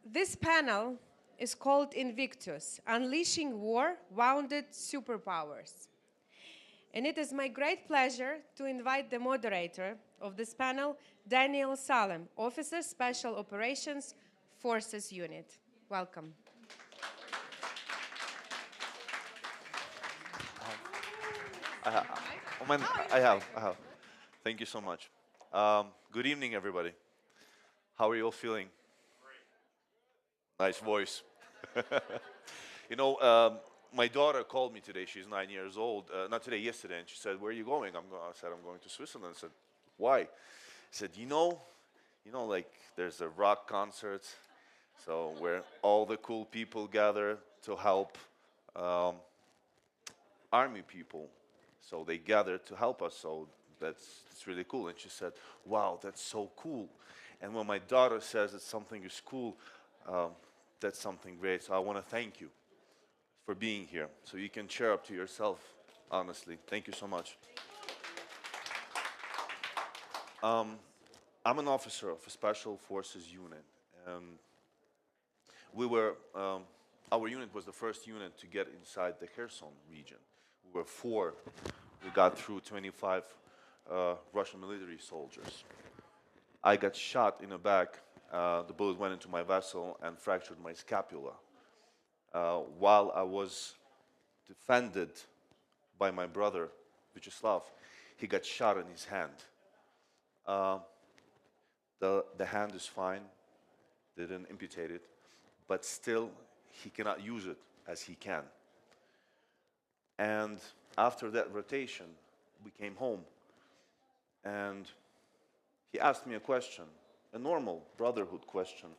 This panel is called INVICTUS, Unleashing War, Wounded Superpowers. And it is my great pleasure to invite the moderator of this panel, Daniel Salem, Officer Special Operations Forces Unit. Welcome. I have. Thank you so much. Good evening, everybody. How are you all feeling? Nice voice. My daughter called me today. She's 9 years old. Not today, yesterday. And she said, "Where are you going?" I said, "I'm going to Switzerland." I said, "Why?" I said, like there's a rock concert, so where all the cool people gather to help army people. So they gathered to help us. So that's really cool. And she said, "Wow, that's so cool." And when my daughter says that something is cool, that's something great. So I want to thank you for being here. So you can cheer up to yourself, honestly. Thank you so much. I'm an officer of a Special Forces unit. Our unit was the first unit to get inside the Kherson region. We were 4. We got through 25 Russian military soldiers. I got shot in the back. The bullet went into my vessel and fractured my scapula. While I was defended by my brother, Vyacheslav, he got shot in his hand. The hand is fine. They didn't amputate it. But still, he cannot use it as he can. And after that rotation, we came home. And he asked me a question, a normal brotherhood question.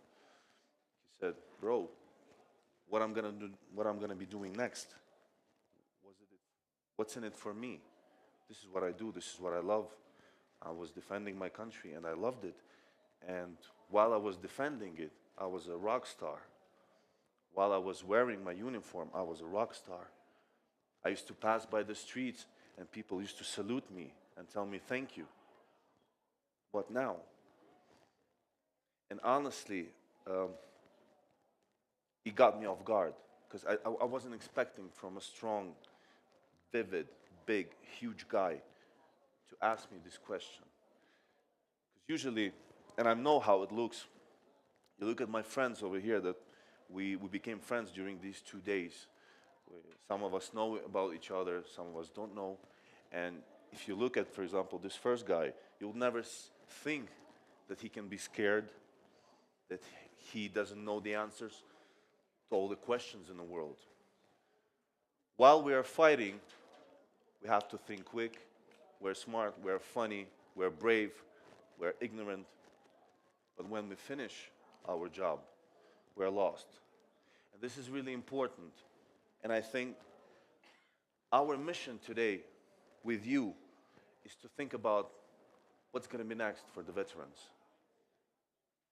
He said, "Bro, what I'm gonna be doing next? What's in it for me? This is what I do. This is what I love. I was defending my country, and I loved it. And while I was defending it, I was a rock star. While I was wearing my uniform, I was a rock star. I used to pass by the streets, and people used to salute me and tell me thank you. What now?" And honestly, it got me off guard, because I wasn't expecting from a strong, vivid, big, huge guy to ask me this question. Because usually, and I know how it looks, you look at my friends over here that we became friends during these 2 days. Some of us know about each other, some of us don't know. And if you look at, for example, this first guy, you'll never think that he can be scared, that he doesn't know the answers to all the questions in the world. While we are fighting, we have to think quick, we're smart, we're funny, we're brave, we're ignorant. But when we finish our job, we're lost. And this is really important. And I think our mission today with you is to think about what's going to be next for the veterans.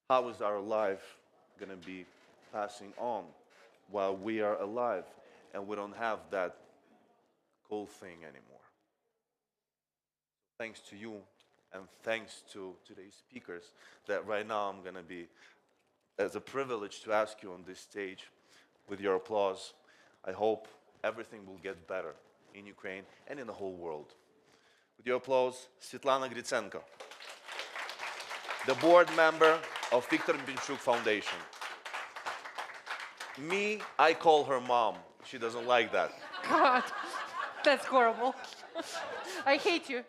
How is our life going to be passing on while we are alive and we don't have that cool thing anymore? Thanks to you, and thanks to today's speakers, that right now I'm going to be, as a privilege to ask you on this stage, with your applause, I hope everything will get better in Ukraine and in the whole world. With your applause, Svitlana Grytsenko, the board member of Viktor Pinchuk Foundation. Me, I call her mom. She doesn't like that. God, that's horrible. I hate you.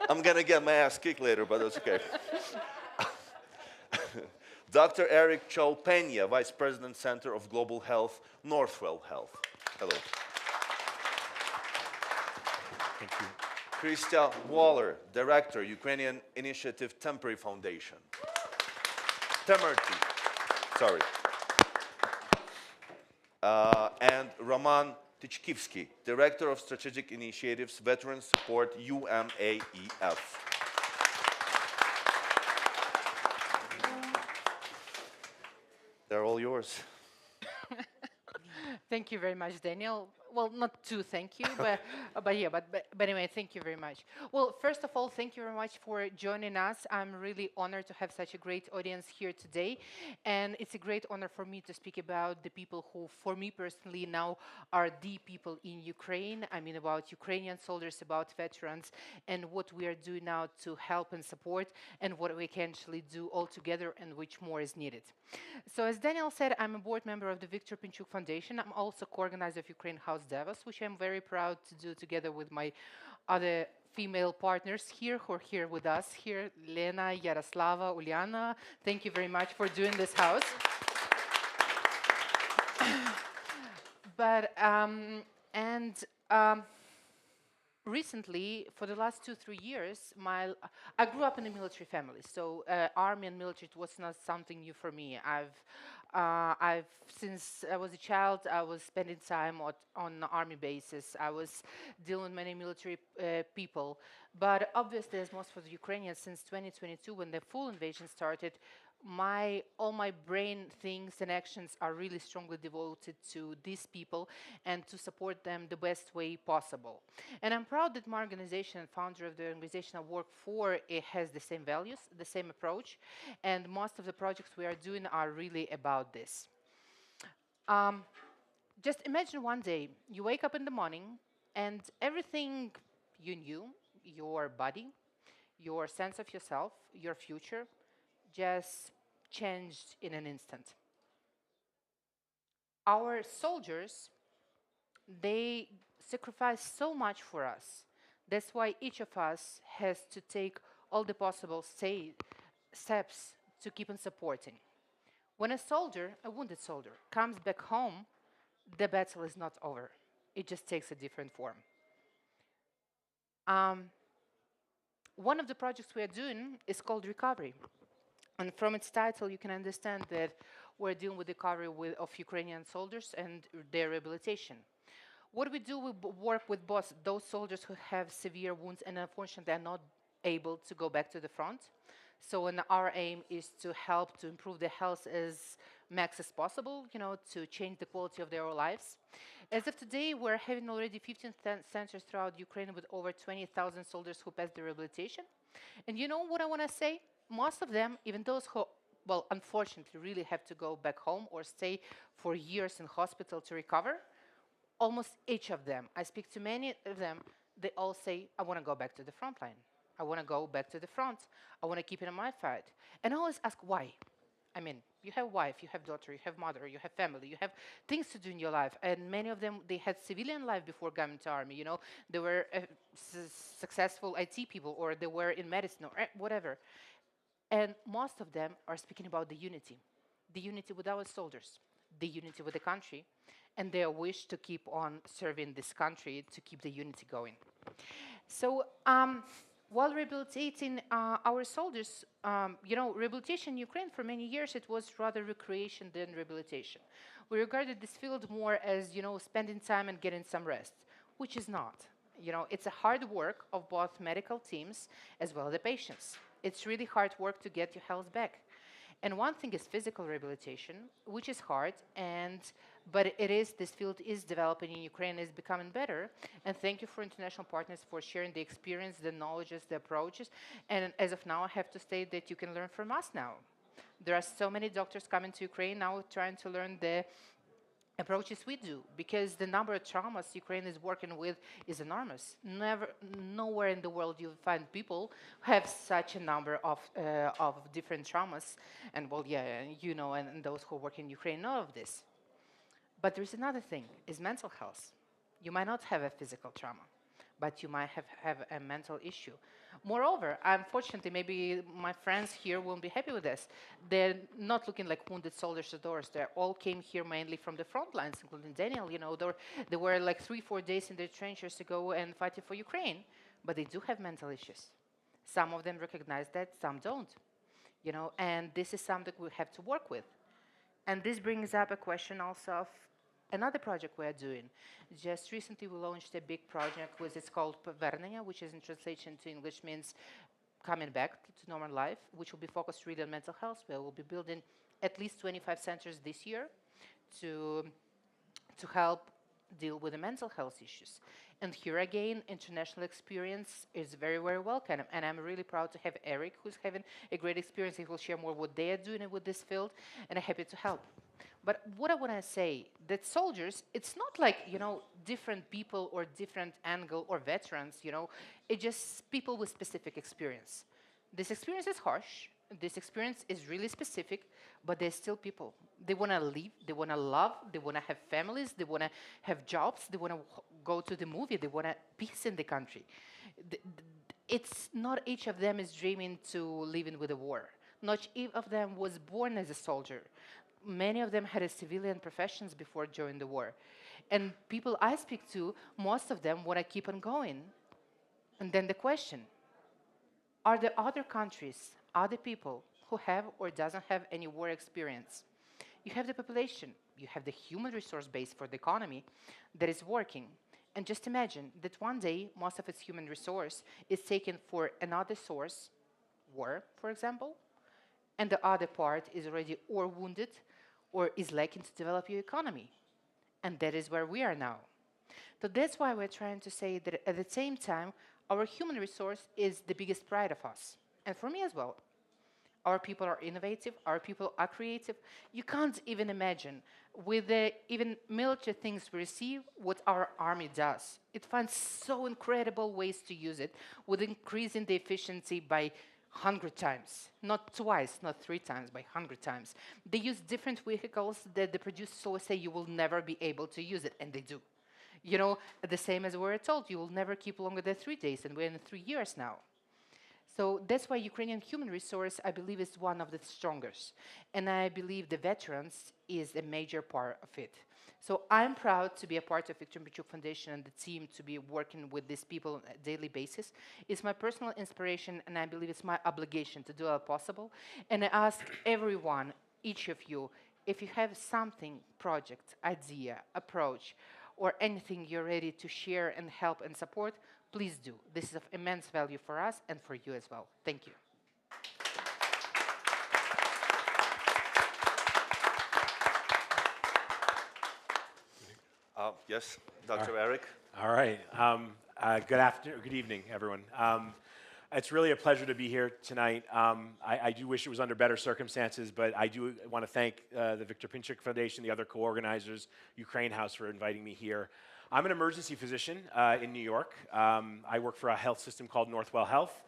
I'm going to get my ass kicked later, but that's okay. Dr. Eric Cioè-Peña, Vice President, Center of Global Health, Northwell Health. Hello. Thank you. Krystina Waler, Director, Ukrainian Initiative Temporary Foundation. Temerty. Sorry. And Roman Tychkivskyy, Director of Strategic Initiatives, Veteran Support, UMAEF. They're all yours. Thank you very much, Daniel. well, not to thank you, but anyway, thank you very much. Well, first of all, thank you very much for joining us. I'm really honored to have such a great audience here today, and it's a great honor for me to speak about the people who, for me personally, now are the people in Ukraine. I mean, about Ukrainian soldiers, about veterans, and what we are doing now to help and support, and what we can actually do all together, and which more is needed. So, as Daniel said, I'm a board member of the Viktor Pinchuk Foundation. I'm also co-organizer of Ukraine House Davos, which I'm very proud to do together with my other female partners here who are here with us here, Lena, Yaroslava, Uliana. Thank you very much for doing this house. But, recently, for the last 2-3 years, I grew up in a military family, so army and military was not something new for me. Since I was a child, I was spending time on army bases. I was dealing with many military people, but obviously, as most of the Ukrainians, since 2022, when the full invasion started, all my brain things and actions are really strongly devoted to these people and to support them the best way possible. And I'm proud that my organization and founder of the organization I work for, it has the same values, the same approach, and most of the projects we are doing are really about this. Just imagine one day you wake up in the morning and everything you knew, your body, your sense of yourself, your future, just changed in an instant. Our soldiers, they sacrifice so much for us. That's why each of us has to take all the possible steps to keep on supporting. When a soldier, a wounded soldier, comes back home, the battle is not over. It just takes a different form. One of the projects we are doing is called Recovery. And from its title, you can understand that we're dealing with the recovery of Ukrainian soldiers and their rehabilitation. What we do, we work with both those soldiers who have severe wounds and unfortunately are not able to go back to the front. So our aim is to help to improve their health as max as possible, to change the quality of their lives. As of today, we're having already 15 centers throughout Ukraine with over 20,000 soldiers who passed the rehabilitation. And you know what I want to say? Most of them, even those who, well, unfortunately really have to go back home or stay for years in hospital to recover, almost each of them, I speak to many of them, they all say, I want to go back to the front line. I want to go back to the front. I want to keep it in my fight. And I always ask why. I mean, you have wife, you have daughter, you have mother, you have family, you have things to do in your life. And many of them, they had civilian life before coming to army. They were successful IT people, or they were in medicine, or whatever. And most of them are speaking about the unity with our soldiers, the unity with the country, and their wish to keep on serving this country, to keep the unity going. So while rehabilitating our soldiers, rehabilitation in Ukraine for many years, it was rather recreation than rehabilitation. We regarded this field more as, spending time and getting some rest, which is not. It's a hard work of both medical teams as well as the patients. It's really hard work to get your health back. And one thing is physical rehabilitation, which is hard, but this field is developing in Ukraine, is becoming better. And thank you for international partners for sharing the experience, the knowledges, the approaches. And as of now, I have to state that you can learn from us now. There are so many doctors coming to Ukraine now trying to learn the approaches we do, because the number of traumas Ukraine is working with is enormous. Nowhere in the world you find people who have such a number of different traumas. And and those who work in Ukraine know of this. But there's another thing, is mental health. You might not have a physical trauma, but you might have a mental issue. Moreover, unfortunately, maybe my friends here won't be happy with this. They're not looking like wounded soldiers or doors. They all came here mainly from the front lines, including Daniel. They were like 3-4 days in the trenches to go and fight for Ukraine, but they do have mental issues. Some of them recognize that, some don't. And this is something we have to work with. And this brings up a question also of another project we are doing. Just recently we launched a big project, it's called Повернення, which is in translation to English means coming back to normal life, which will be focused really on mental health. We will be building at least 25 centers this year to help deal with the mental health issues. And here again, international experience is very, very welcome. And I'm really proud to have Eric, who's having a great experience. He will share more what they are doing with this field, and I'm happy to help. But what I want to say, that soldiers, it's not like, different people or different angle or veterans, it's just people with specific experience. This experience is harsh. This experience is really specific, but they're still people. They want to live, they want to love, they want to have families, they want to have jobs, they want to go to the movie, they want peace in the country. It's not each of them is dreaming to living with a war. Not each of them was born as a soldier. Many of them had a civilian professions before joining the war. And people I speak to, most of them want to keep on going. And then the question, are there other countries, other people who have or doesn't have any war experience? You have the population, you have the human resource base for the economy that is working. And just imagine that one day, most of its human resource is taken for another source, war, for example, and the other part is already or wounded or is lacking to develop your economy. And that is where we are now. So that's why we're trying to say that at the same time, our human resource is the biggest pride of us. And for me as well. Our people are innovative, our people are creative. You can't even imagine, with the even military things we receive, what our army does. It finds so incredible ways to use it, with increasing the efficiency by 100 times. Not twice, not 3 times, by 100 times. They use different vehicles that the producers always say you will never be able to use it, and they do. The same as we're told, you will never keep longer than 3 days, and we're in 3 years now. So that's why Ukrainian human resource, I believe, is one of the strongest. And I believe the veterans is a major part of it. So I'm proud to be a part of Viktor Pinchuk Foundation and the team to be working with these people on a daily basis. It's my personal inspiration, and I believe it's my obligation to do all possible. And I ask everyone, each of you, if you have something, project, idea, approach, or anything you're ready to share and help and support, please do. This is of immense value for us and for you as well. Thank you. Yes, Dr. Eric. All right. Good evening, everyone. It's really a pleasure to be here tonight. I do wish it was under better circumstances, but I do want to thank the Viktor Pinchuk Foundation, the other co-organizers, Ukraine House, for inviting me here. I'm an emergency physician in New York. I work for a health system called Northwell Health.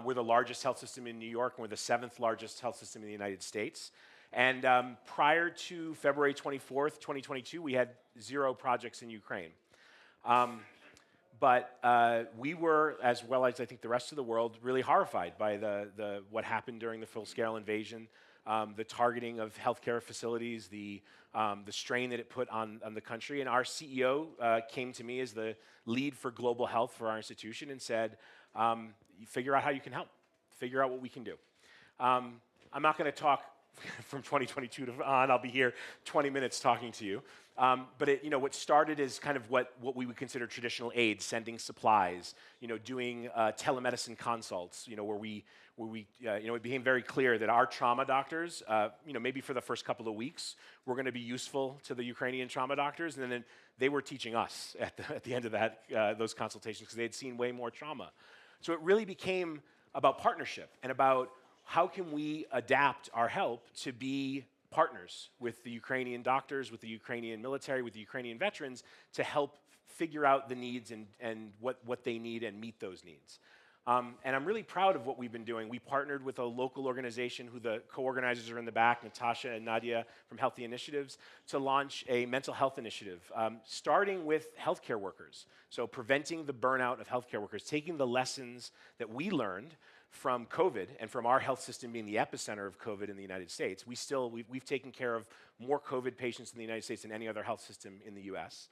We're the largest health system in New York, and we're the 7th largest health system in the United States. And prior to February 24th, 2022, we had 0 projects in Ukraine. But we were, as well as I think the rest of the world, really horrified by what happened during the full-scale invasion, the targeting of healthcare facilities, the strain that it put on the country. And our CEO came to me as the lead for global health for our institution and said, figure out how you can help. Figure out what we can do. I'm not going to talk from 2022 to on. I'll be here 20 minutes talking to you. But what started as kind of what we would consider traditional aid, sending supplies, doing telemedicine consults, it became very clear that our trauma doctors, maybe for the first couple of weeks, were going to be useful to the Ukrainian trauma doctors, and then they were teaching us at the end of those consultations because they had seen way more trauma. So it really became about partnership and about how can we adapt our help to be partners with the Ukrainian doctors, with the Ukrainian military, with the Ukrainian veterans to help figure out the needs and what they need and meet those needs. And I'm really proud of what we've been doing. We partnered with a local organization who the co-organizers are in the back, Natasha and Nadia from Healthy Initiatives, to launch a mental health initiative, starting with healthcare workers. So preventing the burnout of healthcare workers, taking the lessons that we learned from COVID and from our health system being the epicenter of COVID in the United States. We've taken care of more COVID patients in the United States than any other health system in the US.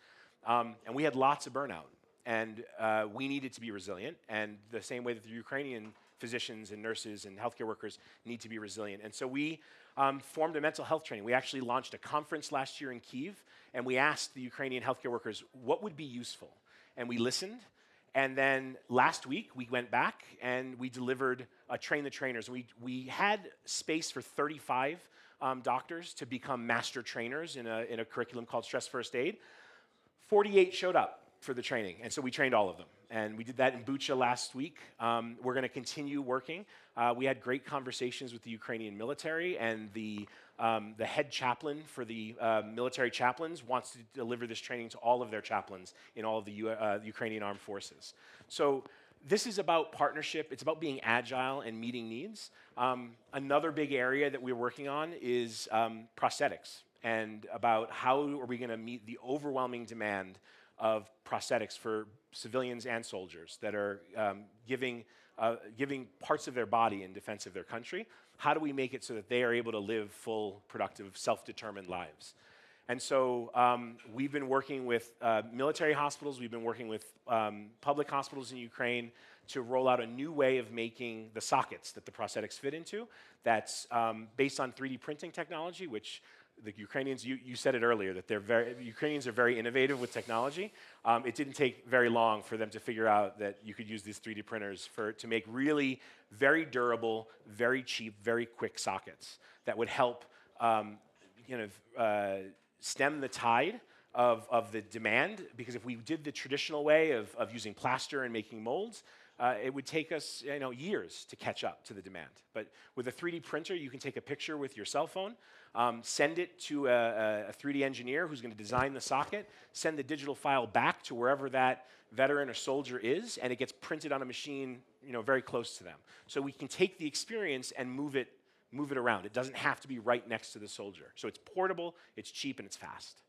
And we had lots of burnout. And we needed to be resilient, and the same way that the Ukrainian physicians and nurses and healthcare workers need to be resilient. And so we formed a mental health training. We actually launched a conference last year in Kyiv, and we asked the Ukrainian healthcare workers what would be useful. And we listened, and then last week we went back and we delivered Train the Trainers. We had space for 35 doctors to become master trainers in a curriculum called Stress First Aid. 48 showed up for the training, and so we trained all of them. And we did that in Bucha last week. We're going to continue working. We had great conversations with the Ukrainian military, and the head chaplain for the military chaplains wants to deliver this training to all of their chaplains in all of the Ukrainian armed forces. So this is about partnership. It's about being agile and meeting needs. Another big area that we're working on is prosthetics, and about how are we going to meet the overwhelming demand of prosthetics for civilians and soldiers that are giving parts of their body in defense of their country. How do we make it so that they are able to live full, productive, self-determined lives? And so we've been working with military hospitals, we've been working with public hospitals in Ukraine to roll out a new way of making the sockets that the prosthetics fit into that's based on 3D printing technology, which the Ukrainians, you said it earlier, that Ukrainians are very innovative with technology. It didn't take very long for them to figure out that you could use these 3D printers to make really very durable, very cheap, very quick sockets that would help stem the tide of the demand. Because if we did the traditional way of using plaster and making molds, it would take us years to catch up to the demand. But with a 3D printer, you can take a picture with your cell phone, send it to a 3D engineer who's going to design the socket, send the digital file back to wherever that veteran or soldier is, and it gets printed on a machine very close to them. So we can take the experience and move it around. It doesn't have to be right next to the soldier. So it's portable, it's cheap, and it's fast.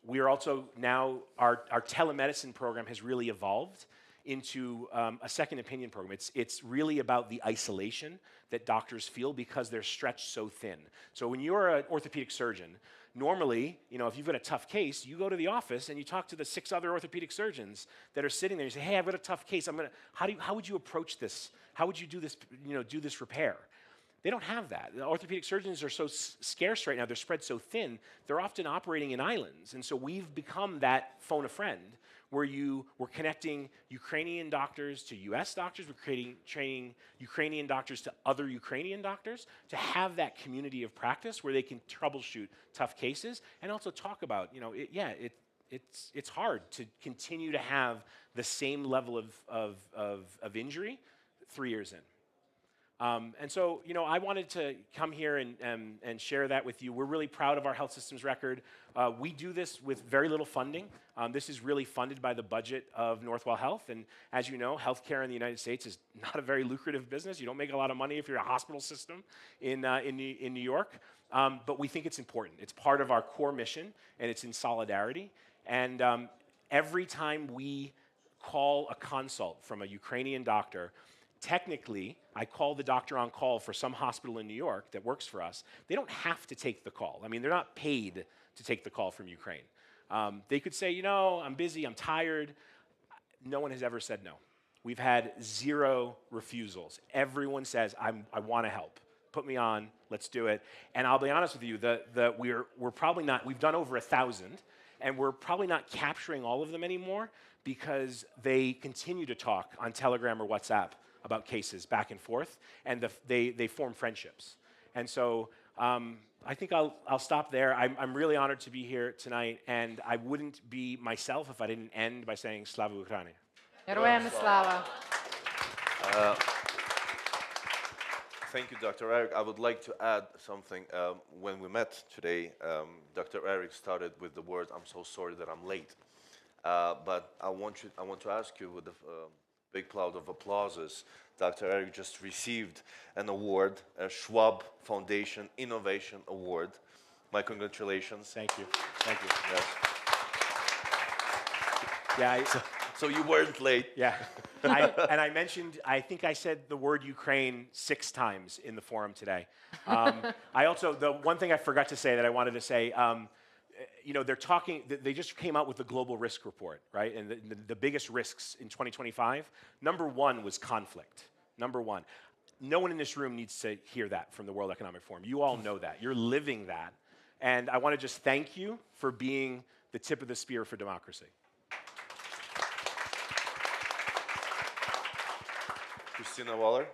We are also now, our telemedicine program has really evolved into a second opinion program. It's really about the isolation that doctors feel because they're stretched so thin. So when you're an orthopedic surgeon, normally, if you've got a tough case, you go to the office and you talk to the 6 other orthopedic surgeons that are sitting there. You say, "Hey, I've got a tough case. How would you approach this? How would you do this? Do this repair?" They don't have that. The orthopedic surgeons are so scarce right now. They're spread so thin. They're often operating in islands. And so we've become that phone a friend where we're connecting Ukrainian doctors to US doctors. We're training Ukrainian doctors to other Ukrainian doctors to have that community of practice where they can troubleshoot tough cases and also talk about, it's hard to continue to have the same level of injury 3 years in. And so, I wanted to come here and share that with you. We're really proud of our health systems record. We do this with very little funding. This is really funded by the budget of Northwell Health. And as you know, healthcare in the United States is not a very lucrative business. You don't make a lot of money if you're a hospital system in New York. But we think it's important. It's part of our core mission, and it's in solidarity. And every time we call a consult from a Ukrainian doctor, technically, I call the doctor on call for some hospital in New York that works for us. They don't have to take the call. I mean, they're not paid to take the call from Ukraine. They could say, I'm busy, I'm tired. No one has ever said no. We've had 0 refusals. Everyone says, I want to help. Put me on, let's do it. And I'll be honest with you, we're probably not, we've done over 1,000, and we're probably not capturing all of them anymore because they continue to talk on Telegram or WhatsApp about cases back and forth, and they form friendships. And so I think I'll stop there. I'm really honored to be here tonight, and I wouldn't be myself if I didn't end by saying Slava Ukraini. Героям слава. Thank you, Dr. Eric. I would like to add something. When we met today, Dr. Eric started with the words, "I'm so sorry that I'm late." But I want to ask you, with the big cloud of applauses, Dr. Eric just received an award, a Schwab Foundation Innovation Award. My congratulations. Thank you. Thank you. Yes. Yeah. So you weren't late. Yeah. I mentioned, I think I said the word Ukraine 6 times in the forum today. The one thing I forgot to say that I wanted to say, they just came out with the global risk report, right? And the biggest risks in 2025, number 1 was conflict. Number 1. No one in this room needs to hear that from the World Economic Forum. You all know that. You're living that. And I want to just thank you for being the tip of the spear for democracy. Krystina, Waler.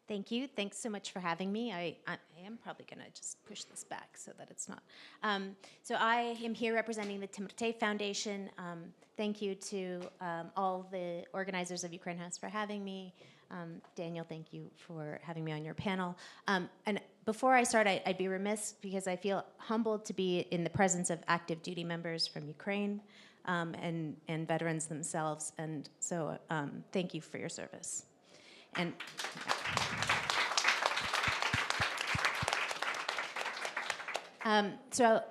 Thank you. Thanks so much for having me. I am probably going to just push this back so that it's not. So I am here representing the Temerty Foundation. Thank you to all the organizers of Ukraine House for having me. Daniel, thank you for having me on your panel. And before I start, I'd be remiss because I feel humbled to be in the presence of active duty members from Ukraine and veterans themselves. And so thank you for your service. And so,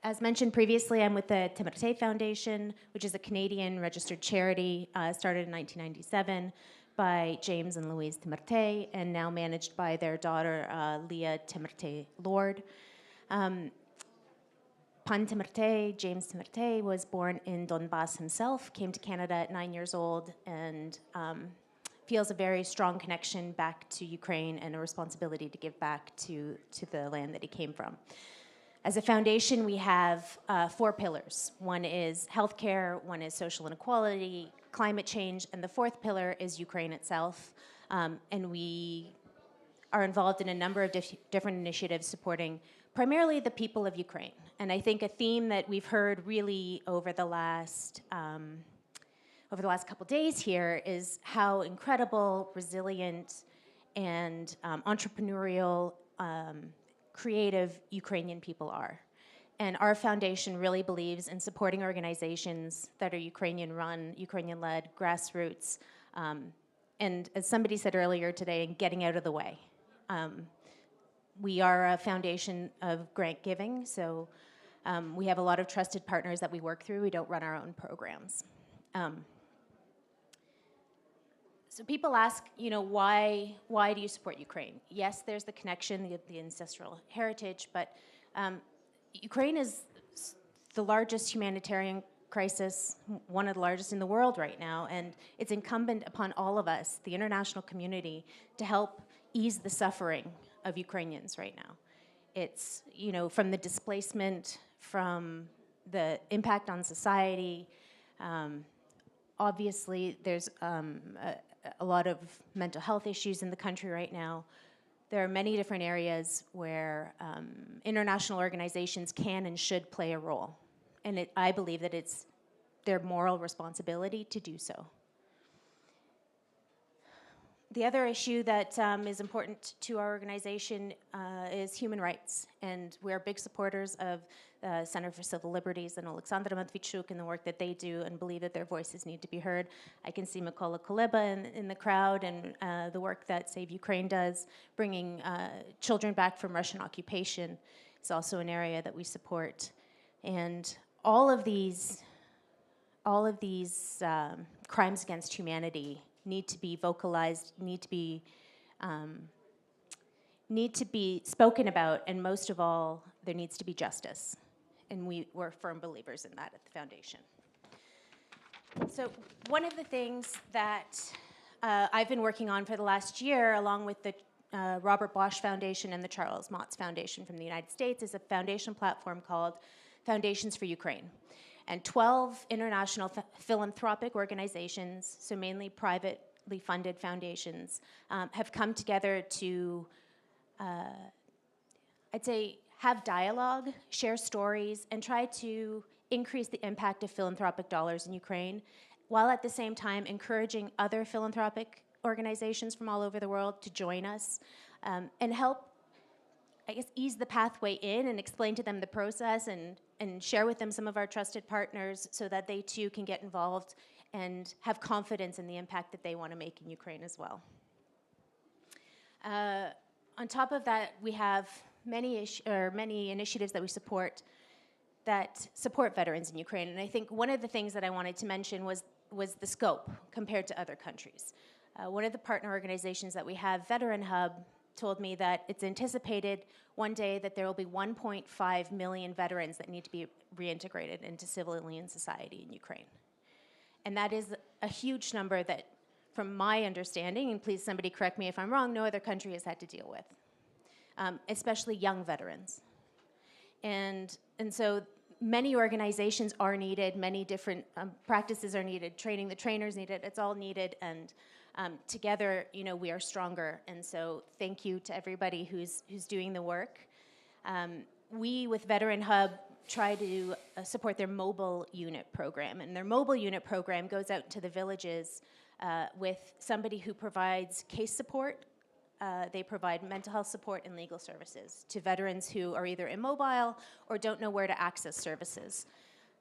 as mentioned previously, I'm with the Temerty Foundation, which is a Canadian registered charity started in 1997 by James and Louise Temerty, and now managed by their daughter, Leah Temerty Lord. Pan Temerty, James Temerty, was born in Donbass himself, came to Canada at 9 years old, and feels a very strong connection back to Ukraine and a responsibility to give back to the land that he came from. As a foundation, we have 4 pillars. One is healthcare, one is social inequality, climate change, and the 4th pillar is Ukraine itself. And we are involved in a number of different initiatives supporting primarily the people of Ukraine. And I think a theme that we've heard really over the last couple days here is how incredible, resilient, and entrepreneurial, creative Ukrainian people are. And our foundation really believes in supporting organizations that are Ukrainian-run, Ukrainian-led, grassroots, and as somebody said earlier today, in getting out of the way. We are a foundation of grant giving, so we have a lot of trusted partners that we work through. We don't run our own programs. So people ask, why do you support Ukraine? Yes, there's the connection, the ancestral heritage, but Ukraine is the largest humanitarian crisis, one of the largest in the world right now, and it's incumbent upon all of us, the international community, to help ease the suffering of Ukrainians right now. It's, from the displacement, from the impact on society. Obviously, there's a lot of mental health issues in the country right now. There are many different areas where international organizations can and should play a role. And I believe that it's their moral responsibility to do so. The other issue that is important to our organization is human rights. And we're big supporters of the Center for Civil Liberties and Alexandra Matvichuk and the work that they do, and believe that their voices need to be heard. I can see Mykola Kuleba in the crowd, and the work that Save Ukraine does, bringing children back from Russian occupation, is also an area that we support. And all of these crimes against humanity need to be vocalized, need to be spoken about, and most of all, there needs to be justice. And we're firm believers in that at the foundation. So one of the things that I've been working on for the last year, along with the Robert Bosch Foundation and the Charles Motts Foundation from the United States, is a foundation platform called Foundations for Ukraine. And 12 international philanthropic organizations, so mainly privately funded foundations, have come together to, I'd say, have dialogue, share stories, and try to increase the impact of philanthropic dollars in Ukraine, while at the same time encouraging other philanthropic organizations from all over the world to join us and help, I guess, ease the pathway in and explain to them the process and share with them some of our trusted partners so that they too can get involved and have confidence in the impact that they want to make in Ukraine as well. On top of that, we have many initiatives that we support that support veterans in Ukraine. And I think one of the things that I wanted to mention was the scope compared to other countries. One of the partner organizations that we have, Veteran Hub, told me that it's anticipated one day that there will be 1.5 million veterans that need to be reintegrated into civilian society in Ukraine. And that is a huge number that, from my understanding, and please somebody correct me if I'm wrong, no other country has had to deal with, especially young veterans. And so many organizations are needed, many different practices are needed, training the trainers needed, it's all needed, and Together, you know, we are stronger. And so thank you to everybody who's doing the work. We, with Veteran Hub, try to support their mobile unit program. And their mobile unit program goes out to the villages with somebody who provides case support. They provide mental health support and legal services to veterans who are either immobile or don't know where to access services.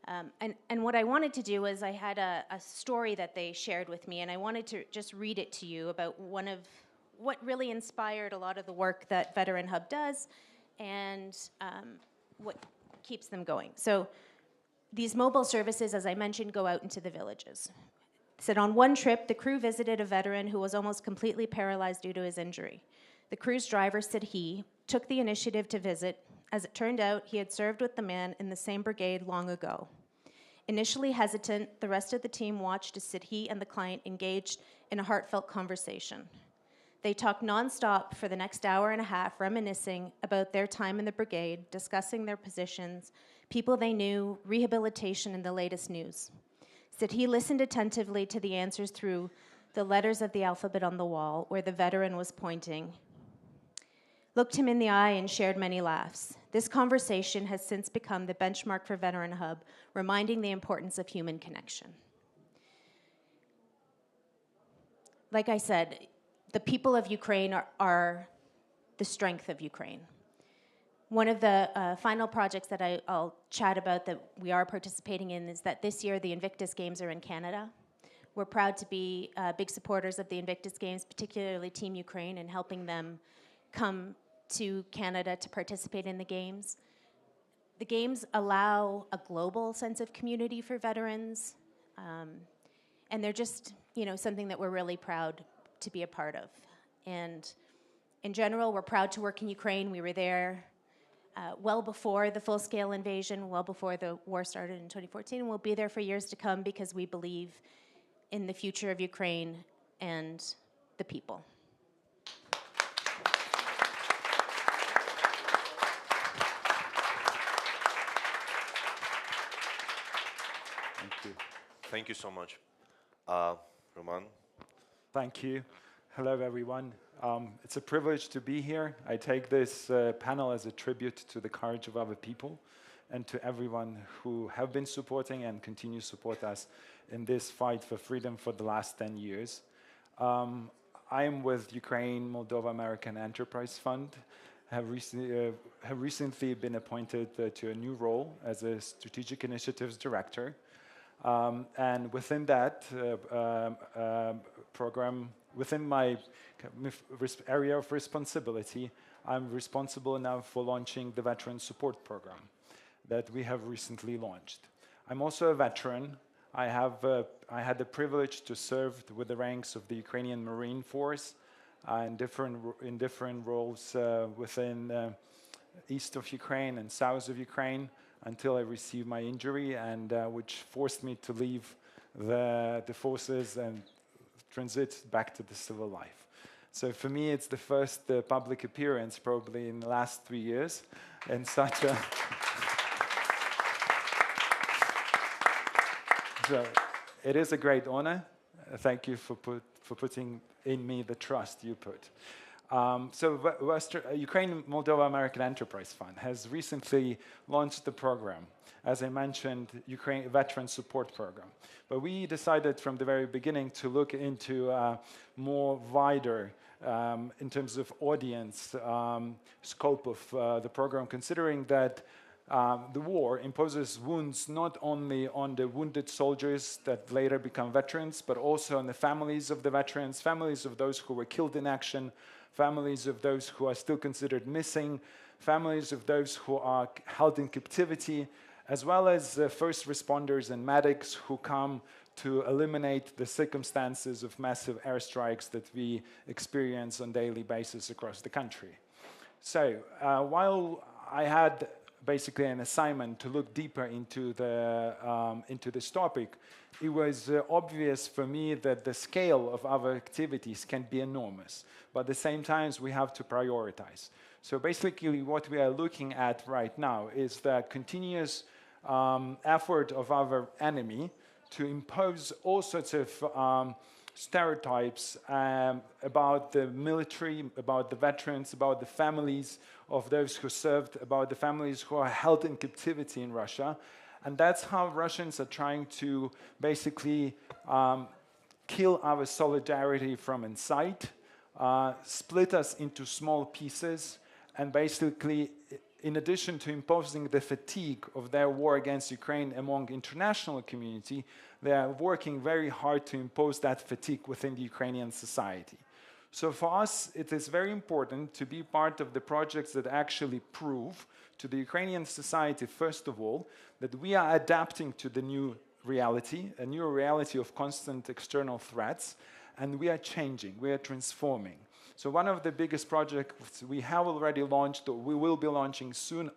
And what I wanted to do was I had a story that they shared with me, and I wanted to just read it to you about one of what really inspired a lot of the work that Veteran Hub does and what keeps them going. So these mobile services, as I mentioned, go out into the villages. It said on one trip, the crew visited a veteran who was almost completely paralyzed due to his injury. The crew's driver, said he, took the initiative to visit. As it turned out, he had served with the man in the same brigade long ago. Initially hesitant, the rest of the team watched as Sidhi and the client engaged in a heartfelt conversation. They talked nonstop for the next hour and a half, reminiscing about their time in the brigade, discussing their positions, people they knew, rehabilitation, and the latest news. Sidhi listened attentively to the answers through the letters of the alphabet on the wall, where the veteran was pointing, looked him in the eye, and shared many laughs. This conversation has since become the benchmark for Veteran Hub, reminding the importance of human connection. Like I said, the people of Ukraine are the strength of Ukraine. One of the final projects that I'll chat about that we are participating in is that this year the INVICTUS Games are in Canada. We're proud to be big supporters of the INVICTUS Games, particularly Team Ukraine, and helping them come to Canada to participate in the Games. The Games allow a global sense of community for veterans, and they're just, you know, something that we're really proud to be a part of. And in general, we're proud to work in Ukraine. We were there well before the full-scale invasion, well before the war started in 2014, and we'll be there for years to come because we believe in the future of Ukraine and the people. Thank you. Thank you so much. Roman? Thank you. Hello, everyone. It's a privilege to be here. I take this panel as a tribute to the courage of other people and to everyone who have been supporting and continue to support us in this fight for freedom for the last 10 years. I am with Ukraine Moldova American Enterprise Fund. Have recently been appointed to a new role as a Strategic Initiatives Director. And within that program, within my area of responsibility, I'm responsible now for launching the Veteran Support Program that we have recently launched. I'm also a veteran. I had the privilege to serve with the ranks of the Ukrainian Marine Force in different roles within east of Ukraine and south of Ukraine until I received my injury, and which forced me to leave the forces and transit back to the civil life. So for me, it's the first public appearance probably in the last 3 years, and such a... So it is a great honor. Thank you for putting in me the trust you put. Ukraine Moldova American Enterprise Fund has recently launched the program, as I mentioned, Ukraine Veteran Support Program. But we decided from the very beginning to look into more wider, in terms of audience, scope of the program, considering that the war imposes wounds not only on the wounded soldiers that later become veterans, but also on the families of the veterans, families of those who were killed in action, families of those who are still considered missing, families of those who are held in captivity, as well as first responders and medics who come to eliminate the circumstances of massive airstrikes that we experience on a daily basis across the country. So while I had basically an assignment to look deeper into this topic, it was obvious for me that the scale of our activities can be enormous, but at the same time we have to prioritize. So basically what we are looking at right now is the continuous effort of our enemy to impose all sorts of stereotypes about the military, about the veterans, about the families of those who served, about the families who are held in captivity in Russia. And that's how Russians are trying to basically kill our solidarity from inside, split us into small pieces, and basically, in addition to imposing the fatigue of their war against Ukraine among international community, they are working very hard to impose that fatigue within the Ukrainian society. So for us, it is very important to be part of the projects that actually prove to the Ukrainian society, first of all, that we are adapting to the new reality, a new reality of constant external threats, and we are changing, we are transforming. So one of the biggest projects we have already launched, or we will be launching soon,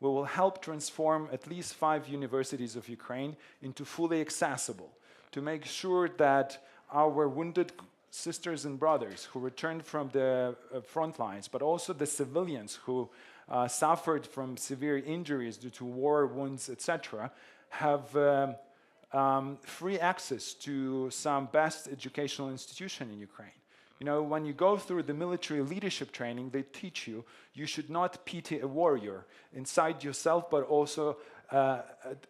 we will help transform at least 5 universities of Ukraine into fully accessible, to make sure that our wounded sisters and brothers who returned from the front lines, but also the civilians who suffered from severe injuries due to war, wounds, etc., have free access to some best educational institution in Ukraine. You know, when you go through the military leadership training, they teach you, you should not pity a warrior inside yourself, but also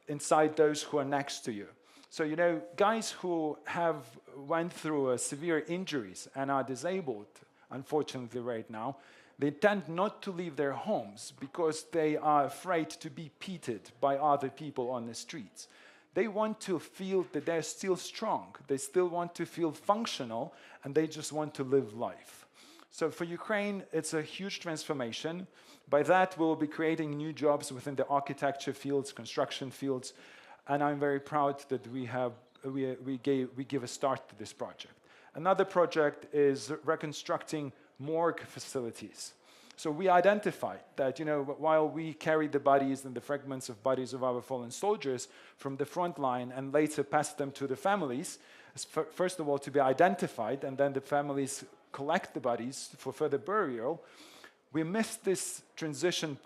inside those who are next to you. So, you know, guys who have went through severe injuries and are disabled, unfortunately right now, they tend not to leave their homes because they are afraid to be pitied by other people on the streets. They want to feel that they're still strong. They still want to feel functional, and they just want to live life. So for Ukraine, it's a huge transformation. By that, we'll be creating new jobs within the architecture fields, construction fields, and I'm very proud that we give a start to this project. Another project is reconstructing morgue facilities. So we identified that, you know, while we carry the bodies and the fragments of bodies of our fallen soldiers from the front line and later pass them to the families, first of all to be identified, and then the families collect the bodies for further burial, we missed this transition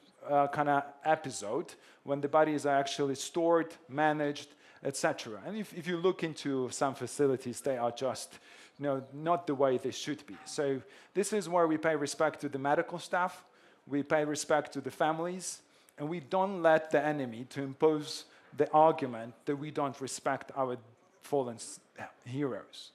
kind of episode when the bodies are actually stored, managed, etc. And if you look into some facilities, they are just, you know, not the way they should be. So this is where we pay respect to the medical staff, we pay respect to the families, and we don't let the enemy to impose the argument that we don't respect our fallen heroes.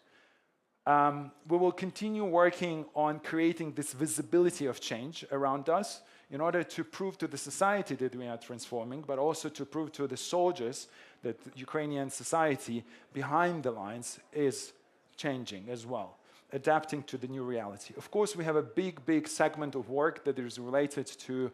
We will continue working on creating this visibility of change around us in order to prove to the society that we are transforming, but also to prove to the soldiers that Ukrainian society behind the lines is changing as well, adapting to the new reality. Of course, we have a big segment of work that is related to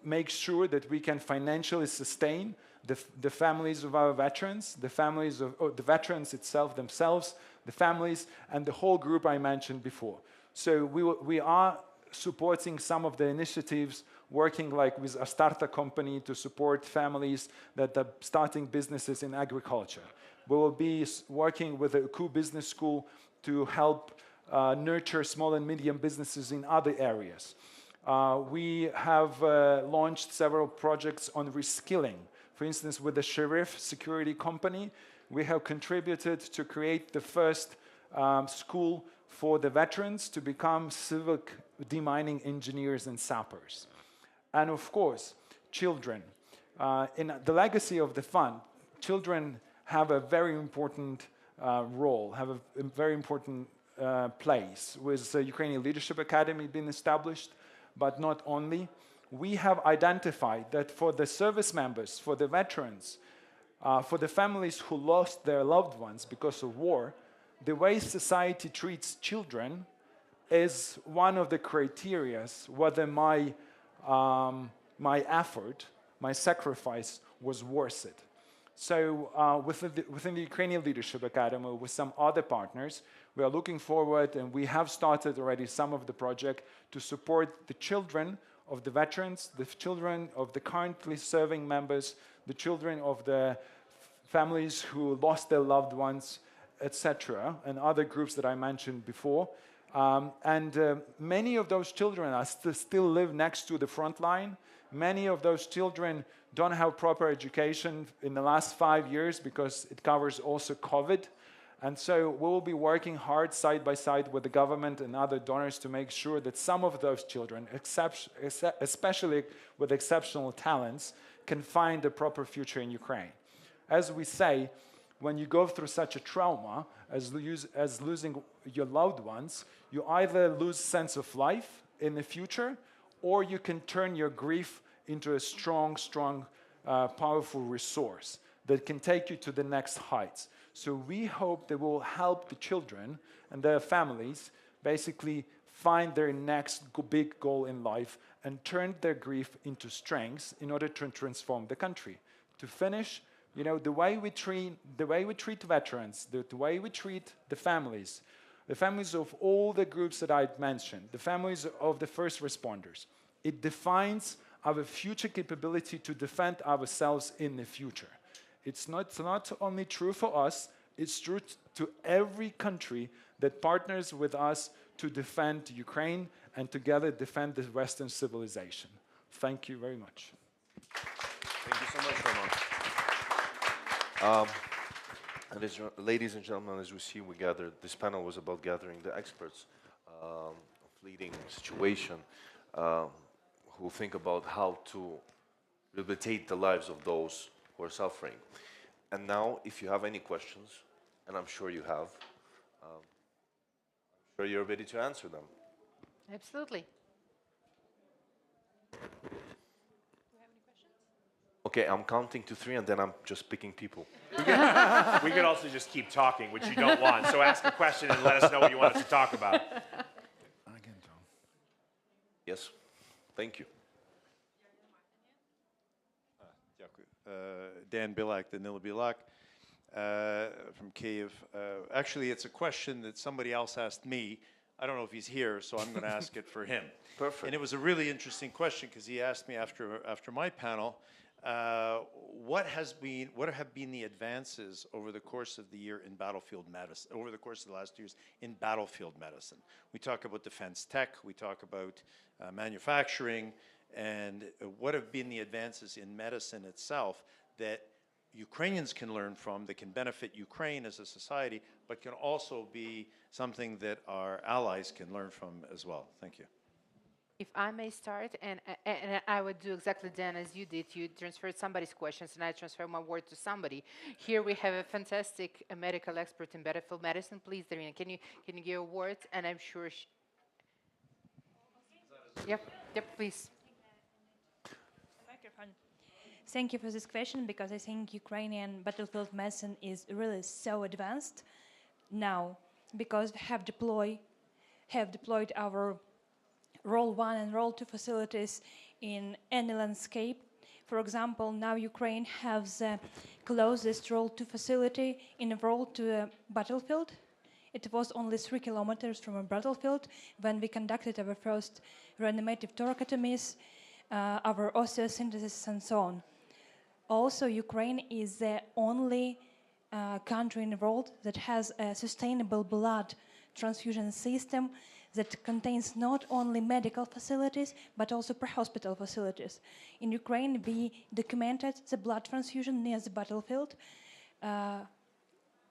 make sure that we can financially sustain the families of our veterans, the families of the veterans themselves, the families, and the whole group I mentioned before. So we are supporting some of the initiatives, working like with a startup company to support families that are starting businesses in agriculture. We will be working with a KU business school to help nurture small and medium businesses in other areas. We have launched several projects on reskilling. For instance, with the Sheriff Security Company, we have contributed to create the first school for the veterans to become civic demining engineers and sappers. And of course, children. In the legacy of the fund, children have a very important role, have a very important place, with the Ukrainian Leadership Academy being established, but not only. We have identified that for the service members, for the veterans, for the families who lost their loved ones because of war, the way society treats children is one of the criteria whether my effort, my sacrifice was worth it. So within the Ukrainian Leadership Academy, with some other partners, we are looking forward, and we have started already some of the project to support the children of the veterans, the children of the currently serving members, the children of the families who lost their loved ones, etc., and other groups that I mentioned before. Many of those children are still live next to the front line. Many of those children don't have proper education in the last 5 years because it covers also COVID. And so we will be working hard side by side with the government and other donors to make sure that some of those children, especially with exceptional talents, can find a proper future in Ukraine. As we say, when you go through such a trauma as losing your loved ones, you either lose sense of life in the future, or you can turn your grief into a strong, powerful resource that can take you to the next heights. So we hope that will help the children and their families basically find their next big goal in life and turn their grief into strengths in order to transform the country. To finish, you know, the way we treat veterans, the way we treat the families of all the groups that I've mentioned, the families of the first responders, it defines our future capability to defend ourselves in the future. It's not only true for us, it's true to every country that partners with us to defend Ukraine and together defend the Western civilization. Thank you very much. Thank you so much, Roman. Ladies and gentlemen, as we see, this panel was about gathering the experts of leading situation who think about how to rehabilitate the lives of those who are suffering. And now, if you have any questions, and I'm sure you have, I'm sure you're ready to answer them. Absolutely. Okay, I'm counting to 3, and then I'm just picking people. We could also just keep talking, which you don't want. So ask a question and let us know what you want us to talk about. Yes, thank you. Dan Bilak, Danila Bilak, from Kyiv. Actually, it's a question that somebody else asked me. I don't know if he's here, so I'm going to ask it for him. Perfect. And it was a really interesting question because he asked me after my panel, what have been the advances over the course of the year in battlefield medicine, over the course of the last years in battlefield medicine? We talk about defense tech, we talk about manufacturing, and what have been the advances in medicine itself that Ukrainians can learn from, that can benefit Ukraine as a society, but can also be something that our allies can learn from as well. Thank you. If I may start, and I would do exactly, Dan, as you did. You transferred somebody's questions, and I transfer my word to somebody. Here we have a fantastic medical expert in battlefield medicine. Please, Darina, can you give a word? And I'm sure Yep, please. Thank you for this question, because I think Ukrainian battlefield medicine is really so advanced now, because we have deployed our Role 1 and Role 2 facilities in any landscape. For example, now Ukraine has the closest Role 2 facility in the world to a battlefield. It was only 3 kilometers from a battlefield when we conducted our first reanimative thoracotomies, our osteosynthesis, and so on. Also, Ukraine is the only country in the world that has a sustainable blood transfusion system that contains not only medical facilities, but also pre-hospital facilities. In Ukraine, we documented the blood transfusion near the battlefield,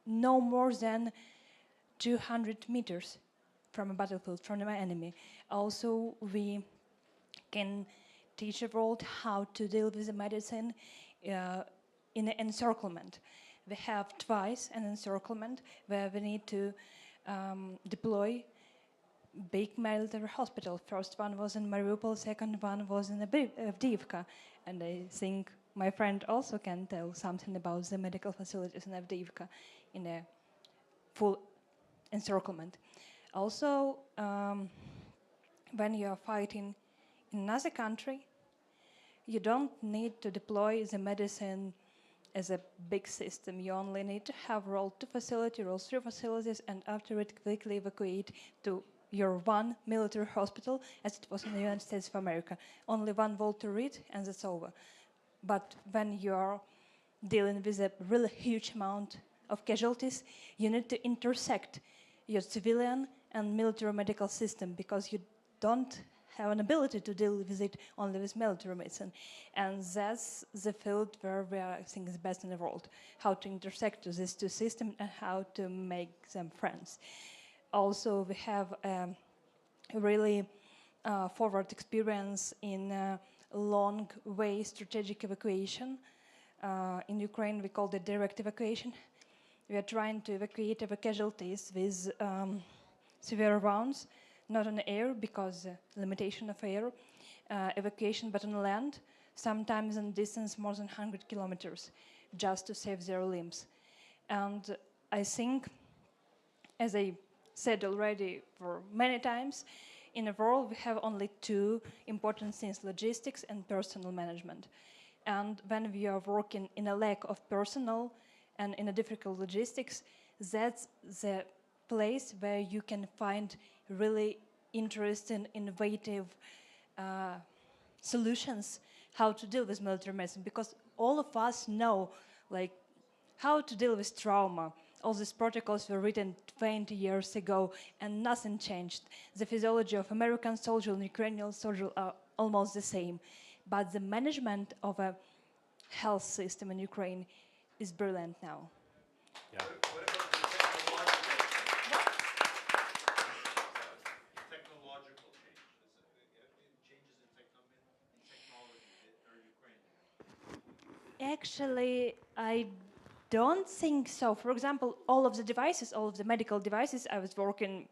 no more than 200 meters from a battlefield, from the enemy. Also, we can teach the world how to deal with the medicine in an encirclement. We have twice an encirclement where we need to deploy big military hospital. First one was in Mariupol, second one was in Avdiivka. And I think my friend also can tell something about the medical facilities in Avdiivka in a full encirclement. Also, when you are fighting in another country, you don't need to deploy the medicine as a big system. You only need to have Role 2 facility, Role 3 facilities, and after it quickly evacuate to your one military hospital, as it was in the United States of America. Only one wall to read, and that's over. But when you're dealing with a really huge amount of casualties, you need to intersect your civilian and military medical system, because you don't have an ability to deal with it only with military medicine. And that's the field where we are, I think, the best in the world, how to intersect these two systems and how to make them friends. Also, we have really forward experience in long-way strategic evacuation. In Ukraine, we call it direct evacuation. We are trying to evacuate our casualties with severe wounds, not on air because limitation of air evacuation, but on land, sometimes in distance more than 100 kilometers, just to save their limbs. And I think, as I said already for many times, in the world we have only two important things, logistics and personal management. And when we are working in a lack of personnel and in a difficult logistics, that's the place where you can find really interesting, innovative solutions how to deal with military medicine, because all of us know like how to deal with trauma. All these protocols were written 20 years ago and nothing changed. The physiology of American soldier and Ukrainian soldier are almost the same, but the management of a health system in Ukraine is brilliant now. Yeah. Actually, I don't think so. For example, all of the devices, all of the medical devices I was working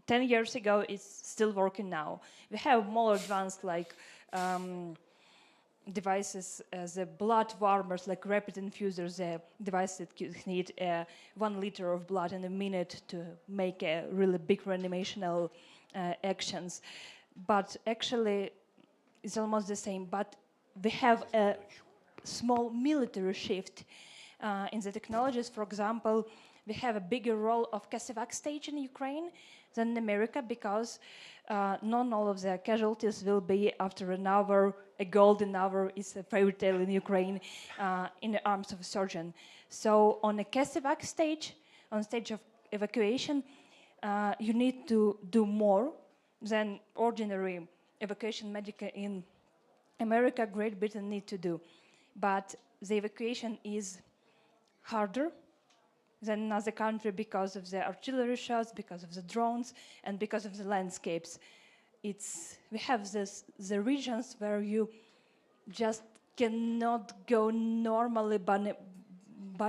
10 years ago is still working now. We have more advanced like devices as blood warmers, like rapid infusers, devices that need 1 liter of blood in a minute to make a really big reanimational actions. But actually, it's almost the same. But we have a small military shift in the technologies. For example, we have a bigger role of Cioè-Peña stage in Ukraine than in America, because not all of the casualties will be after an hour. A golden hour is a fairy tale in Ukraine in the arms of a surgeon. So on a Cioè-Peña stage, on stage of evacuation, you need to do more than ordinary evacuation medical in America, Great Britain need to do. But the evacuation is harder than another country because of the artillery shots, because of the drones, and because of the landscapes. We have the regions where you just cannot go normally by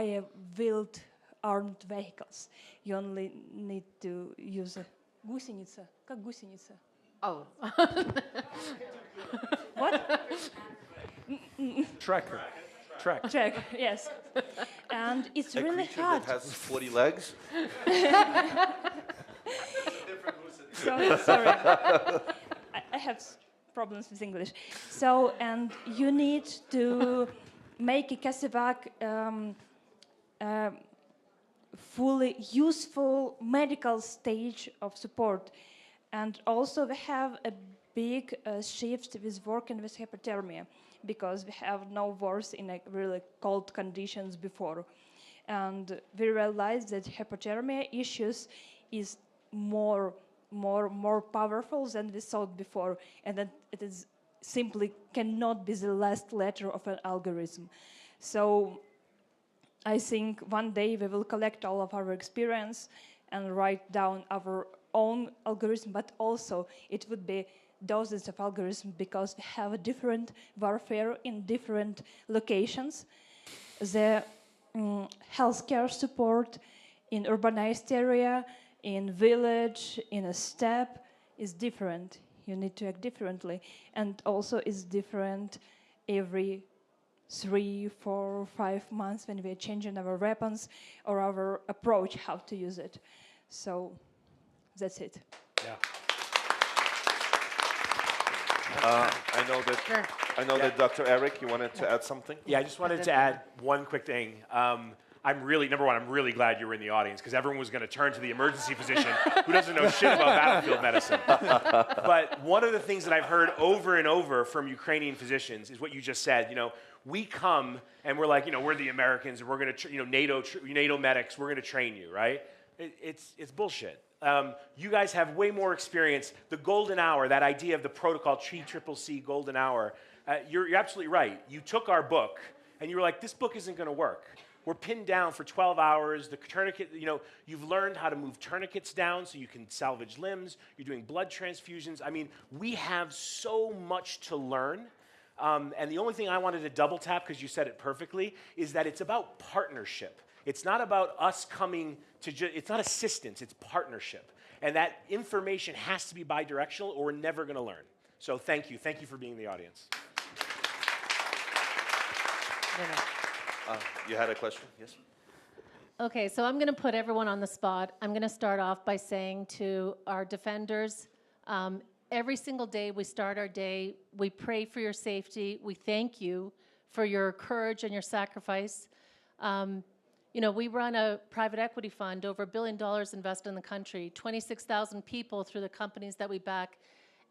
a wild armed vehicles. You only need to use a гусеница. Как гусеница? Oh. What? Tracker. Track, yes. And it's A really creature hard. that has 40 legs? Sorry. I have problems with English. So, and you need to make a Cioè-Peña fully useful medical stage of support. And also we have a big shift with working with hypothermia, because we have no wars in really cold conditions before. And we realized that hypothermia issues is more powerful than we thought before, and that it is simply cannot be the last letter of an algorithm. So I think one day we will collect all of our experience and write down our own algorithm, but also it would be dozens of algorithms, because we have a different warfare in different locations. The healthcare support in urbanized area, in village, in a steppe is different. You need to act differently. And also is different every 3, 4, 5 months when we are changing our weapons or our approach how to use it. So that's it. Yeah. I know that Dr. Eric, you wanted to add something? Yeah, I just wanted to add one quick thing. Number one, I'm really glad you were in the audience, because everyone was going to turn to the emergency physician who doesn't know shit about battlefield medicine. But one of the things that I've heard over and over from Ukrainian physicians is what you just said. You know, we come and we're like, we're the Americans and we're going to, NATO medics, we're going to train you, right? It's bullshit. You guys have way more experience. The golden hour, that idea of the protocol, CCCC golden hour, you're absolutely right. You took our book and you were like, this book isn't going to work. We're pinned down for 12 hours. The tourniquet, you've learned how to move tourniquets down so you can salvage limbs. You're doing blood transfusions. I mean, we have so much to learn. And the only thing I wanted to double tap, because you said it perfectly, is that it's about partnership. It's not about us coming to, it's not assistance, it's partnership. And that information has to be bi-directional or we're never going to learn. So thank you. Thank you for being in the audience. You had a question? Yes? Okay, so I'm going to put everyone on the spot. I'm going to start off by saying to our defenders, every single day we start our day, we pray for your safety. We thank you for your courage and your sacrifice. We run a private equity fund, over $1 billion invested in the country, 26,000 people through the companies that we back,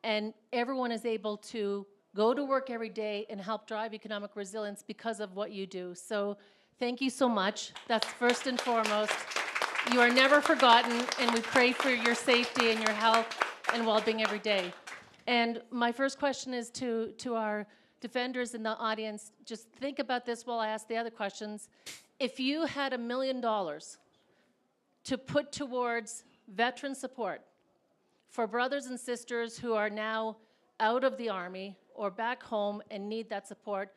and everyone is able to go to work every day and help drive economic resilience because of what you do. So thank you so much. That's first and foremost. You are never forgotten, and we pray for your safety and your health and well-being every day. And my first question is to our defenders in the audience. Just think about this while I ask the other questions. If you had $1 million to put towards veteran support for brothers and sisters who are now out of the Army or back home and need that support,